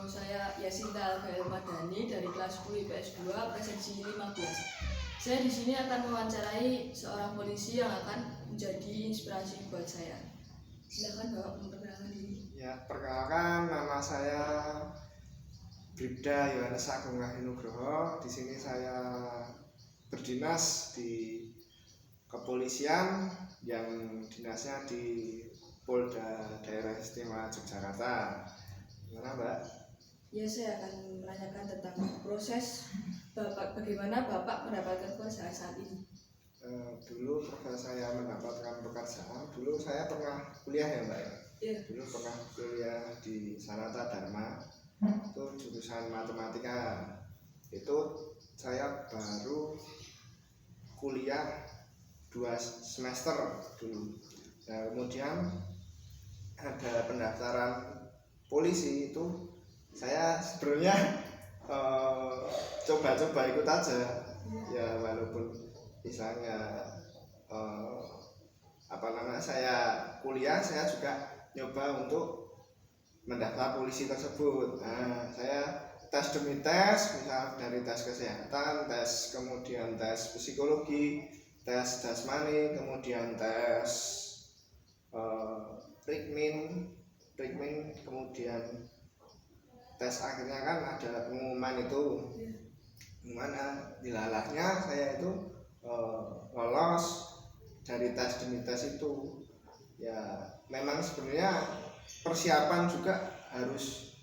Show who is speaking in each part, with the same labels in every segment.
Speaker 1: Saya Yasinta Algael Madani dari kelas 10 IPS 2 preseksi 15. Saya di sini akan mewawancarai seorang polisi yang akan menjadi inspirasi buat saya. Silakan Bapak memperkenalkan diri.
Speaker 2: Ya, perkenalkan, nama saya Bribda Yohanes Agung Nugroho. Di sini saya berdinas di kepolisian yang dinasnya di Polda Daerah Istimewa Yogyakarta. Gimana, Mbak?
Speaker 1: Ya, saya akan menanyakan tentang proses Bapak, bagaimana Bapak mendapatkan pekerjaan saat ini.
Speaker 2: Dulu proses saya mendapatkan pekerjaan, dulu saya pernah kuliah ya, Mbak.
Speaker 1: Ya.
Speaker 2: Dulu pernah kuliah di Sanata Dharma, itu jurusan matematika. Itu saya baru kuliah 2 semester dulu. Nah, kemudian ada pendaftaran polisi, itu saya sebenarnya coba-coba ikut aja ya, walaupun misalnya saya kuliah, saya juga nyoba untuk mendaftar polisi tersebut. Nah, saya tes demi tes, misal dari tes kesehatan, tes kemudian tes psikologi, tes jasmani, kemudian tes rikmin, kemudian tes akhirnya kan ada pengumuman itu, gimana dilalahnya saya itu lolos dari tes demi tes itu. Ya, memang sebenarnya persiapan juga harus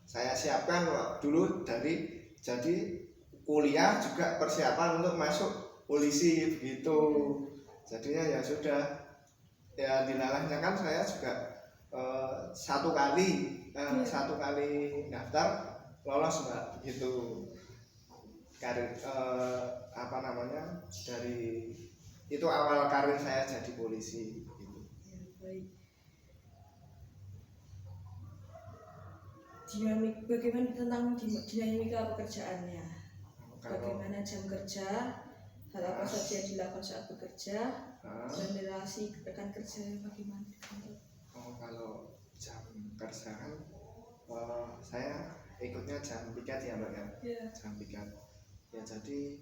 Speaker 2: saya siapkan dulu, dari jadi kuliah juga persiapan untuk masuk polisi begitu. Jadinya ya sudah, ya dilalahnya kan saya juga satu kali daftar lolos, Mbak, begitu. Karir dari itu awal karir saya jadi polisi gitu.
Speaker 1: Ya, baik. Bagaimana tentang dinamika pekerjaannya? Bagaimana jam kerja, hal apa saja yang dilakukan saat bekerja, dan relasi rekan kerja bagaimana di kantor?
Speaker 2: Kalau jam kerja kan saya ikutnya jam piket ya, Mbak, ya.
Speaker 1: Yeah.
Speaker 2: Jam piket ya, jadi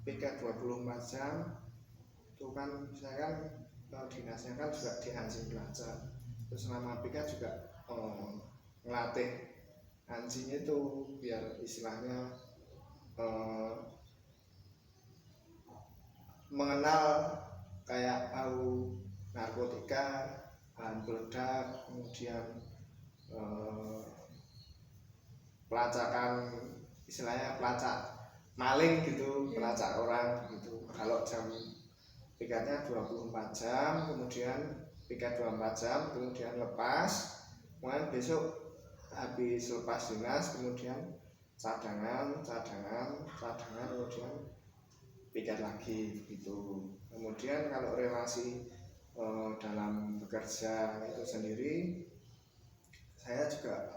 Speaker 2: piket 24 jam itu kan saya kan dinasnya kan juga di anjing belajar. Terus selama piket juga ngelatih anjing itu biar istilahnya mengenal kayak tahu narkotika, bahan peledak, kemudian pelacakan, istilahnya pelacak maling gitu, pelacak orang gitu. Kalau jam piketnya 24 jam, kemudian piket 24 jam, kemudian lepas, kemudian besok habis lepas dinas, kemudian cadangan, kemudian piket lagi gitu. Kemudian kalau relasi dalam bekerja itu sendiri, saya juga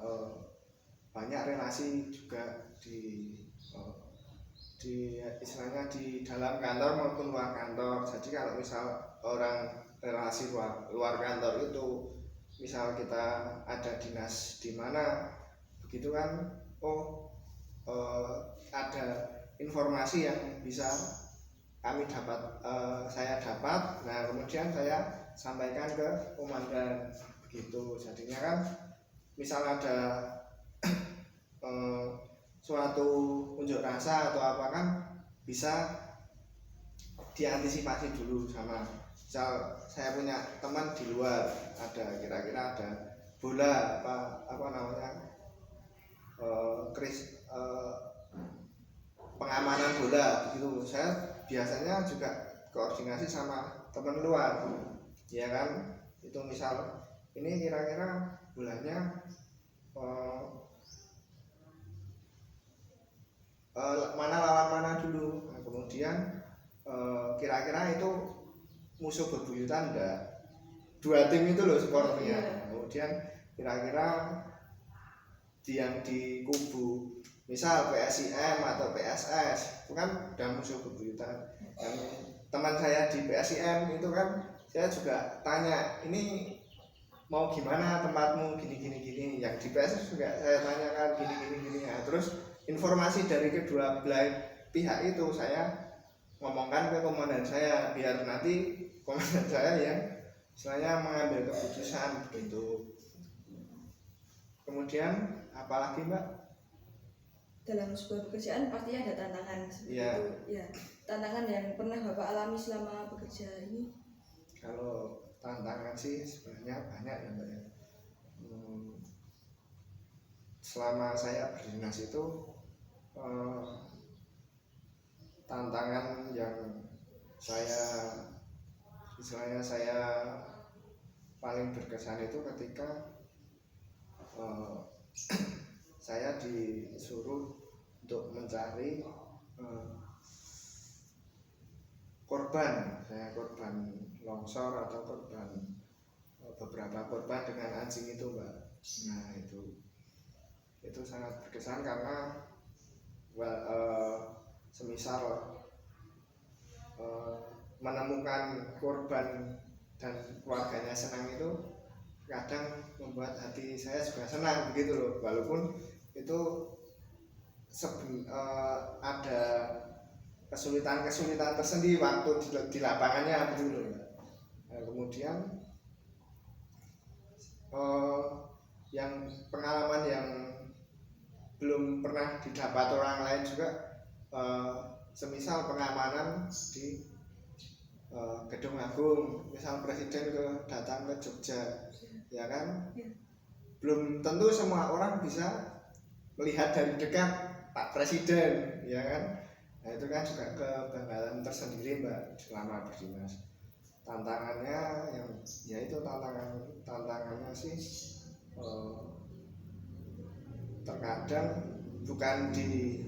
Speaker 2: banyak relasi juga di istilahnya di dalam kantor maupun luar kantor. Jadi kalau misal orang relasi luar kantor itu, misal kita ada dinas di mana begitu kan, ada informasi yang bisa saya dapat, nah kemudian saya sampaikan ke komandan begitu. Jadinya kan misal ada suatu unjuk rasa atau apa kan bisa diantisipasi dulu. Sama misal saya punya teman di luar, ada kira-kira ada bola pengamanan bola begitu, saya biasanya juga koordinasi sama teman luar ya kan. Itu misal ini kira-kira bolanya mana lawan mana dulu. Nah, kemudian kira-kira itu musuh bebuyutan enggak, 2 tim itu loh skornya. Kemudian kira-kira yang di kubu misal PSIM atau PSS itu kan udah musuh bebuyutan. Dan teman saya di PSIM itu kan saya juga tanya, ini mau gimana tempatmu gini, yang di PS juga saya tanyakan gini. Nah, terus informasi dari kedua belah pihak itu saya ngomongkan ke komandan saya biar nanti komandan saya yang istilahnya mengambil keputusan begitu. Kemudian apalagi Mbak?
Speaker 1: Dalam sebuah pekerjaan pasti ada tantangan seperti
Speaker 2: Iya.
Speaker 1: itu ya. Tantangan yang pernah Bapak alami selama bekerja ini?
Speaker 2: Kalau tantangan sih sebenarnya banyak ya Mbak ya. Selama saya berdinas itu tantangan yang istilahnya saya paling berkesan itu ketika saya disuruh untuk mencari korban longsor atau beberapa korban dengan anjing itu Mbak. Nah itu sangat berkesan karena semisal menemukan korban dan keluarganya senang itu kadang membuat hati saya juga senang begitu loh, walaupun itu ada kesulitan tersendiri waktu di lapangannya begitu loh. Nah, kemudian yang pengalaman yang belum pernah didapat orang lain juga, semisal pengamanan di Gedung Agung, misal presiden datang ke Jogja, ya kan, belum tentu semua orang bisa melihat dari dekat Pak Presiden, ya kan. Nah itu kan juga kebanggaan tersendiri Mbak selama berdinas. Tantangannya yaitu tantangannya sih terkadang bukan di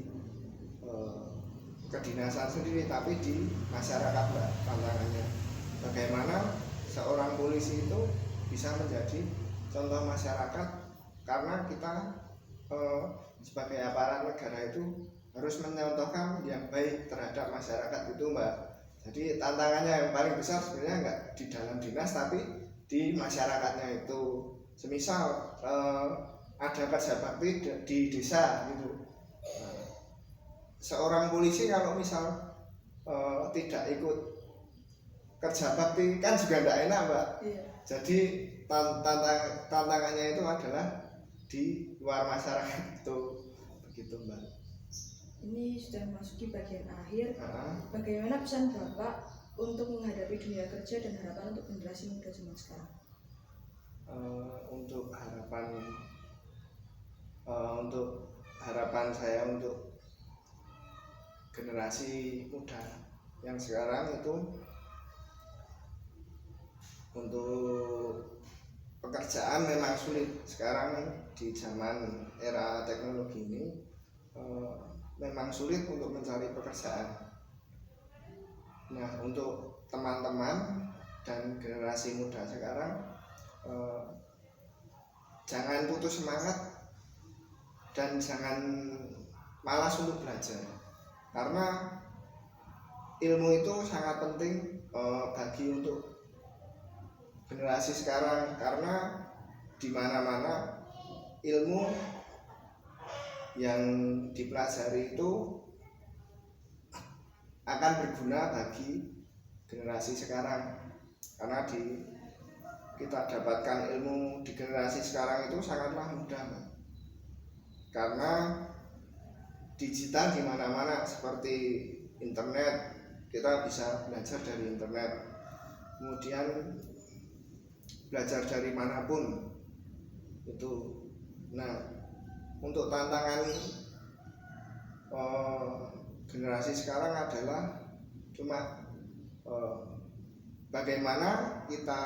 Speaker 2: kedinasan sendiri tapi di masyarakat Mbak. Tantangannya bagaimana seorang polisi itu bisa menjadi contoh masyarakat, karena kita sebagai aparat negara itu harus menyontohkan yang baik terhadap masyarakat itu Mbak. Jadi tantangannya yang paling besar sebenarnya nggak di dalam dinas tapi di masyarakatnya itu. Semisal ada kerja bakti di desa gitu, nah, seorang polisi kalau misal tidak ikut kerja bakti kan juga tidak enak Mbak. Iya. Jadi tantangannya itu adalah di luar masyarakat itu begitu Mbak.
Speaker 1: Ini sudah memasuki bagian akhir. Bagaimana pesan Bapak untuk menghadapi dunia kerja dan harapan untuk generasi muda zaman sekarang?
Speaker 2: Untuk harapan saya untuk generasi muda yang sekarang itu, untuk pekerjaan memang sulit sekarang di zaman era teknologi ini. Memang sulit untuk mencari pekerjaan. Nah untuk teman-teman dan generasi muda sekarang, jangan putus semangat dan jangan malas untuk belajar, karena ilmu itu sangat penting bagi untuk generasi sekarang, karena di mana-mana ilmu yang dipelajari itu akan berguna bagi generasi sekarang, karena kita dapatkan ilmu di generasi sekarang itu sangatlah mudah, karena digital di mana-mana seperti internet, kita bisa belajar dari internet, kemudian belajar dari manapun itu. Nah untuk tantangan generasi sekarang adalah cuma bagaimana kita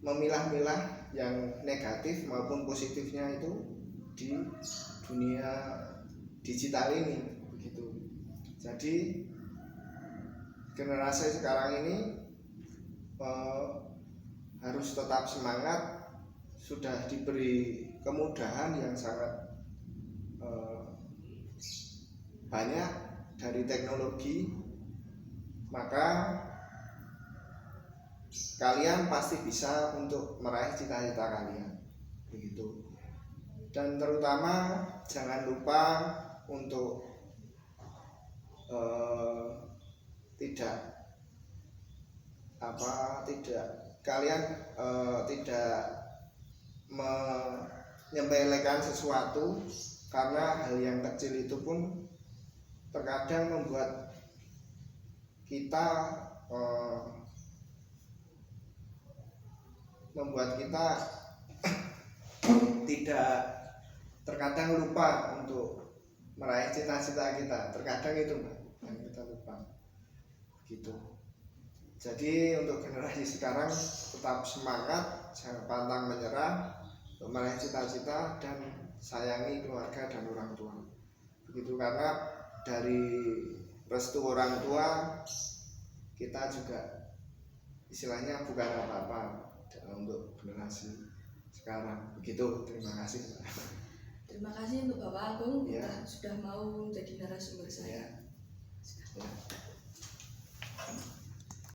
Speaker 2: memilah-milah yang negatif maupun positifnya itu di dunia digital ini begitu. Jadi generasi sekarang ini harus tetap semangat, sudah diberi kemudahan yang sangat banyak dari teknologi, maka kalian pasti bisa untuk meraih cita-cita kalian, begitu. Dan terutama jangan lupa untuk kalian tidak menyepelekan sesuatu, karena hal yang kecil itu pun terkadang membuat kita tidak, terkadang lupa untuk meraih cita-cita kita. Terkadang itu yang kita lupa, gitu. Jadi untuk generasi sekarang tetap semangat, jangan pantang menyerah untuk meraih cita-cita, dan sayangi keluarga dan orang tua, begitu. Karena dari restu orang tua kita juga istilahnya bukan apa-apa untuk generasi sekarang, begitu. Terima kasih.
Speaker 1: Terima kasih untuk Bapak Agung
Speaker 2: Ya.
Speaker 1: sudah mau menjadi narasumber saya.
Speaker 2: Ya.